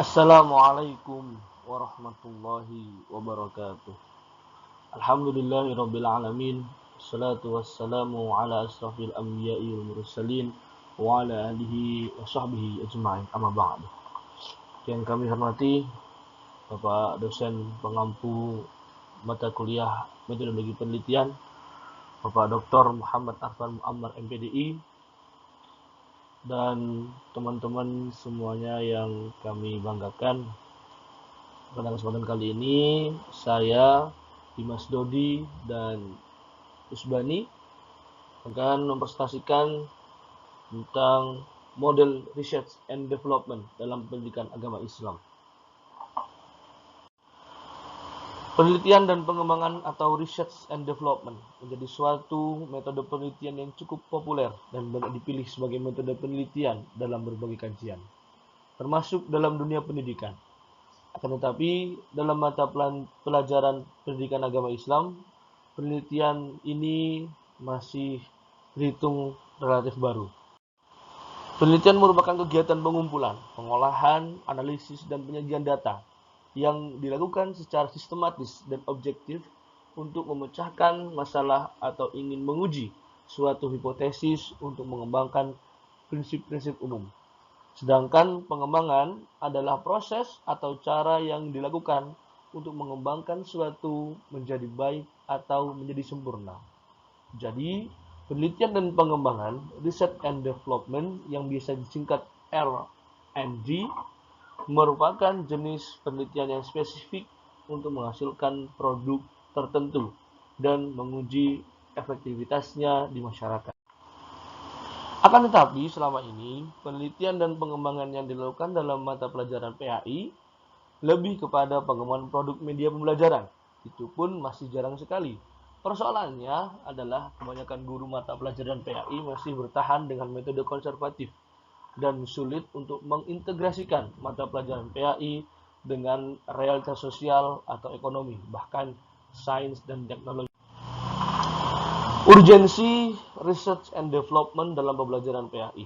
Assalamualaikum warahmatullahi wabarakatuh. Alhamdulillahirabbil alamin. Wassalatu wassalamu ala asrafil anbiya'i wal mursalin wa ala alihi wa sahbihi ajma'in. Amma ba'du. Yang kami hormati Bapak dosen pengampu mata kuliah metodologi penelitian, Bapak Dr. Muhammad Arfan Muammar MPDI, dan teman-teman semuanya yang kami banggakan. Pada kesempatan kali ini saya, Dimas Dodi, dan Usbani akan mempresentasikan tentang model research and development dalam pendidikan agama Islam. Penelitian dan pengembangan atau research and development menjadi suatu metode penelitian yang cukup populer dan banyak dipilih sebagai metode penelitian dalam berbagai kajian, termasuk dalam dunia pendidikan. Akan tetapi, dalam mata pelajaran pendidikan agama Islam, penelitian ini masih dihitung relatif baru. Penelitian merupakan kegiatan pengumpulan, pengolahan, analisis, dan penyajian data yang dilakukan secara sistematis dan objektif untuk memecahkan masalah atau ingin menguji suatu hipotesis untuk mengembangkan prinsip-prinsip umum. Sedangkan pengembangan adalah proses atau cara yang dilakukan untuk mengembangkan suatu menjadi baik atau menjadi sempurna. Jadi, penelitian dan pengembangan, research and development yang biasa disingkat R&D, merupakan jenis penelitian yang spesifik untuk menghasilkan produk tertentu dan menguji efektivitasnya di masyarakat. Akan tetapi, selama ini, penelitian dan pengembangan yang dilakukan dalam mata pelajaran PAI lebih kepada pengembangan produk media pembelajaran. Itu pun masih jarang sekali. Persoalannya adalah kebanyakan guru mata pelajaran PAI masih bertahan dengan metode konservatif dan sulit untuk mengintegrasikan mata pelajaran PAI dengan realitas sosial atau ekonomi, bahkan sains dan teknologi. Urgensi research and development dalam pembelajaran PAI.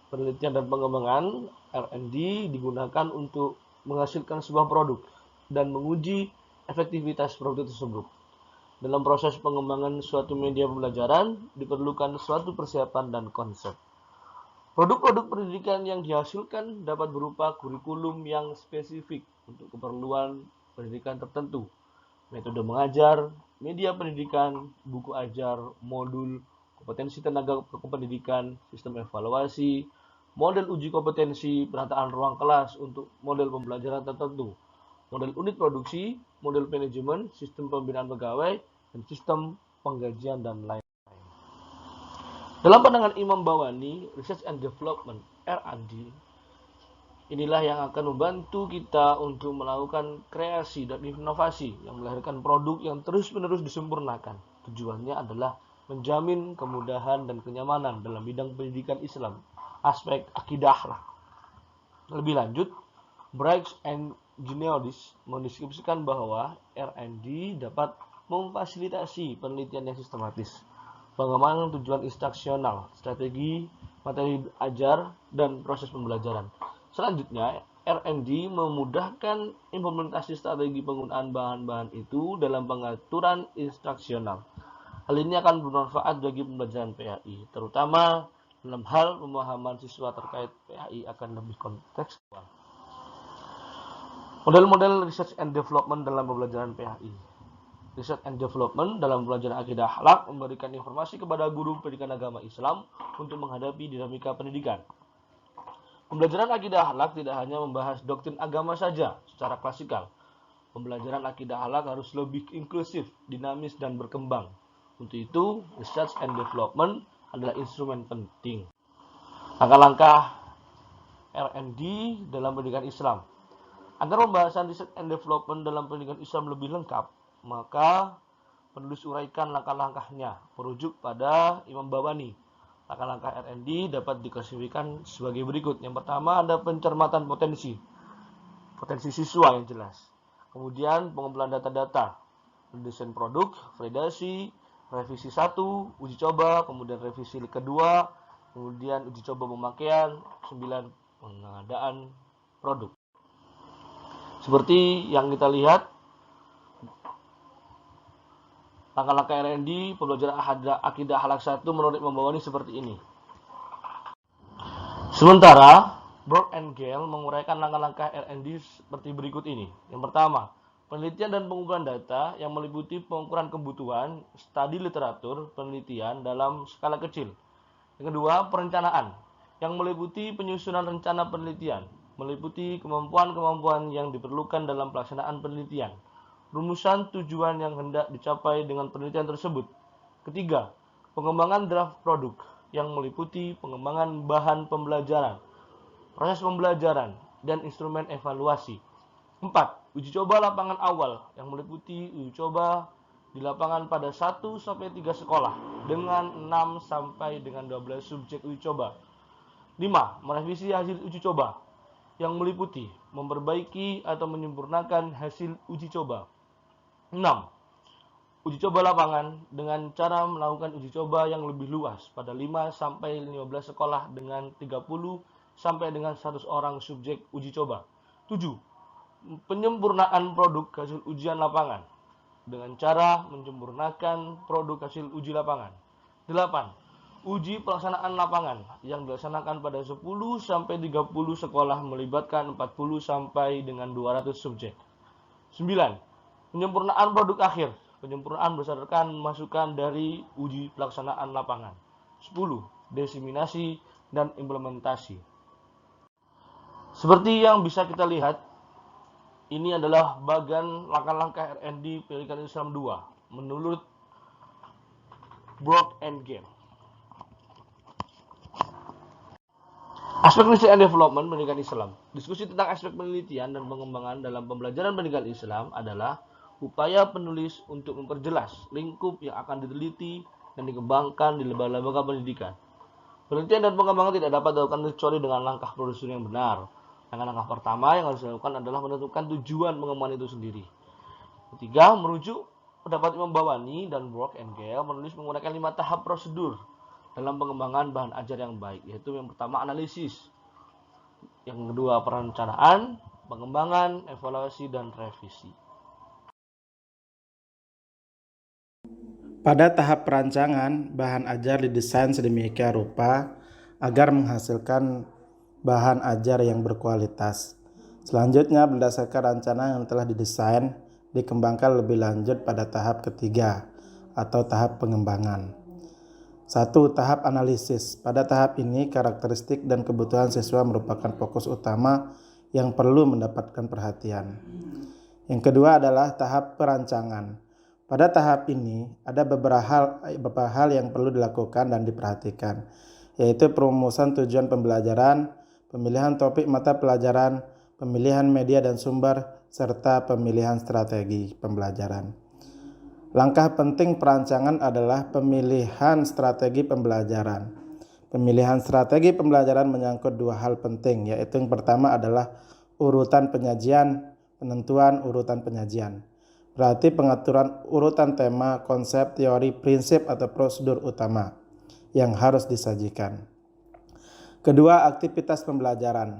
Penelitian dan pengembangan R&D digunakan untuk menghasilkan sebuah produk dan menguji efektivitas produk tersebut. Dalam proses pengembangan suatu media pembelajaran diperlukan suatu persiapan dan konsep. Produk-produk pendidikan yang dihasilkan dapat berupa kurikulum yang spesifik untuk keperluan pendidikan tertentu, metode mengajar, media pendidikan, buku ajar, modul, kompetensi tenaga kependidikan, sistem evaluasi, model uji kompetensi, penataan ruang kelas untuk model pembelajaran tertentu, model unit produksi, model manajemen, sistem pembinaan pegawai, dan sistem penggajian dan lain-lain. Dalam pandangan Imam Bawani, Research and Development (R&D) inilah yang akan membantu kita untuk melakukan kreasi dan inovasi yang melahirkan produk yang terus-menerus disempurnakan. Tujuannya adalah menjamin kemudahan dan kenyamanan dalam bidang pendidikan Islam, aspek akidah lah. Lebih lanjut, Briggs and Gineodis mendeskripsikan bahwa R&D dapat memfasilitasi penelitian yang sistematis, pengembangan tujuan instruksional, strategi, materi ajar, dan proses pembelajaran. Selanjutnya, R&D memudahkan implementasi strategi penggunaan bahan-bahan itu dalam pengaturan instruksional. Hal ini akan bermanfaat bagi pembelajaran PAI, terutama dalam hal pemahaman siswa terkait PAI akan lebih kontekstual. Model-model research and development dalam pembelajaran PAI. Research and development dalam pelajaran akidah akhlak memberikan informasi kepada guru pendidikan agama Islam untuk menghadapi dinamika pendidikan. Pembelajaran akidah akhlak tidak hanya membahas doktrin agama saja secara klasikal. Pembelajaran akidah akhlak harus lebih inklusif, dinamis, dan berkembang. Untuk itu, research and development adalah instrumen penting. Langkah-langkah R&D dalam pendidikan Islam. Agar pembahasan research and development dalam pendidikan Islam lebih lengkap, maka penulis uraikan langkah-langkahnya merujuk pada Imam Bawani. Langkah-langkah R&D dapat diklasifikasikan sebagai berikut. Yang pertama ada pencermatan potensi siswa yang jelas. Kemudian pengumpulan data-data, desain produk, validasi, revisi 1, uji coba, kemudian revisi kedua, kemudian uji coba pemakaian, 9 pengadaan produk. Seperti yang kita lihat, langkah-langkah R&D pembelajaran akidah akhlak 1 menurut Membawani seperti ini. Sementara Brock and Gale menguraikan langkah-langkah R&D seperti berikut ini. Yang pertama, penelitian dan pengumpulan data yang meliputi pengukuran kebutuhan, studi literatur, penelitian dalam skala kecil. Yang kedua, perencanaan yang meliputi penyusunan rencana penelitian, meliputi kemampuan-kemampuan yang diperlukan dalam pelaksanaan penelitian, rumusan tujuan yang hendak dicapai dengan penelitian tersebut. Ketiga, pengembangan draft produk yang meliputi pengembangan bahan pembelajaran, proses pembelajaran, dan instrumen evaluasi. 4. Uji coba lapangan awal yang meliputi uji coba di lapangan pada 1-3 sekolah dengan 6-12 subjek uji coba. 5. Merevisi hasil uji coba yang meliputi memperbaiki atau menyempurnakan hasil uji coba. 6. Uji coba lapangan dengan cara melakukan uji coba yang lebih luas pada 5-15 sekolah dengan 30-100 orang subjek uji coba. 7. Penyempurnaan produk hasil ujian lapangan dengan cara menyempurnakan produk hasil uji lapangan. 8. Uji pelaksanaan lapangan yang dilaksanakan pada 10-30 sekolah melibatkan 40-200 subjek. 9. Penyempurnaan produk akhir, penyempurnaan berdasarkan masukan dari uji pelaksanaan lapangan. 10. Diseminasi dan implementasi. Seperti yang bisa kita lihat, ini adalah bagian langkah-langkah R&D Pendidikan Islam 2 menurut Brock and Gale. Aspek Research and Development Pendidikan Islam. Diskusi tentang aspek penelitian dan pengembangan dalam pembelajaran pendidikan Islam adalah upaya penulis untuk memperjelas lingkup yang akan diteliti dan dikembangkan di lembaga-lembaga pendidikan. Penelitian dan pengembangan tidak dapat dilakukan kecuali dengan langkah penelusuran yang benar. Langkah pertama yang harus dilakukan adalah menentukan tujuan pengembangan itu sendiri. Ketiga, merujuk pendapat Imam Bawani dan Brock and Gale menulis menggunakan 5 tahap prosedur dalam pengembangan bahan ajar yang baik, yaitu yang pertama analisis, yang kedua perencanaan, pengembangan, evaluasi, dan revisi. Pada tahap perancangan, bahan ajar didesain sedemikian rupa agar menghasilkan bahan ajar yang berkualitas. Selanjutnya, berdasarkan rencana yang telah didesain, dikembangkan lebih lanjut pada tahap ketiga atau tahap pengembangan. 1. Tahap analisis. Pada tahap ini, karakteristik dan kebutuhan siswa merupakan fokus utama yang perlu mendapatkan perhatian. Yang kedua adalah tahap perancangan. Pada tahap ini, ada beberapa hal yang perlu dilakukan dan diperhatikan, yaitu perumusan tujuan pembelajaran, pemilihan topik mata pelajaran, pemilihan media dan sumber, serta pemilihan strategi pembelajaran. Langkah penting perancangan adalah pemilihan strategi pembelajaran. Pemilihan strategi pembelajaran menyangkut 2 hal penting, yaitu yang pertama adalah urutan penyajian, penentuan urutan penyajian. Berarti pengaturan urutan tema, konsep, teori, prinsip, atau prosedur utama yang harus disajikan. Kedua, aktivitas pembelajaran.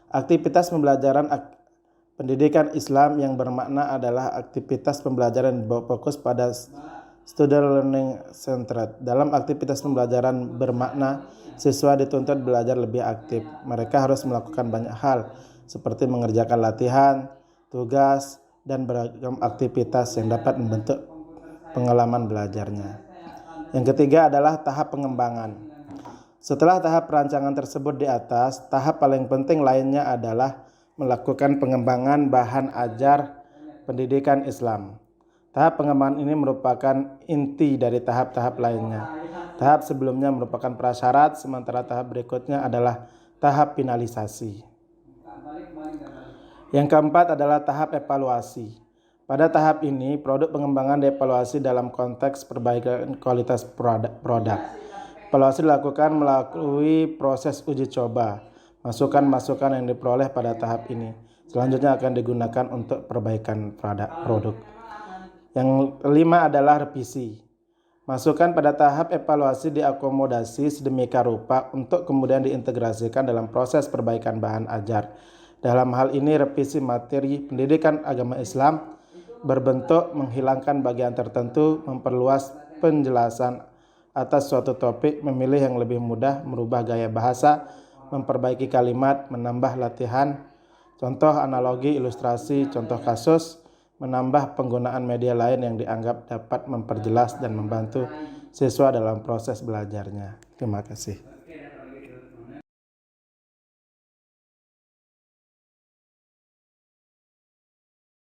Aktivitas pembelajaran pendidikan Islam yang bermakna adalah aktivitas pembelajaran yang berfokus pada student learning centered. Dalam aktivitas pembelajaran bermakna siswa dituntut belajar lebih aktif. Mereka harus melakukan banyak hal seperti mengerjakan latihan, tugas, dan beragam aktivitas yang dapat membentuk pengalaman belajarnya. Yang ketiga adalah tahap pengembangan. Setelah tahap perancangan tersebut di atas, tahap paling penting lainnya adalah melakukan pengembangan bahan ajar pendidikan Islam. Tahap pengembangan ini merupakan inti dari tahap-tahap lainnya. Tahap sebelumnya merupakan prasyarat, sementara tahap berikutnya adalah tahap finalisasi. Yang keempat adalah tahap evaluasi. Pada tahap ini, produk pengembangan dievaluasi dalam konteks perbaikan kualitas produk. Evaluasi dilakukan melalui proses uji coba. Masukan-masukan yang diperoleh pada tahap ini selanjutnya akan digunakan untuk perbaikan produk. Yang kelima adalah revisi. Masukan pada tahap evaluasi diakomodasi sedemikian rupa untuk kemudian diintegrasikan dalam proses perbaikan bahan ajar. Dalam hal ini, revisi materi pendidikan agama Islam berbentuk menghilangkan bagian tertentu, memperluas penjelasan atas suatu topik, memilih yang lebih mudah, merubah gaya bahasa, memperbaiki kalimat, menambah latihan, contoh analogi, ilustrasi, contoh kasus, menambah penggunaan media lain yang dianggap dapat memperjelas dan membantu siswa dalam proses belajarnya. Terima kasih.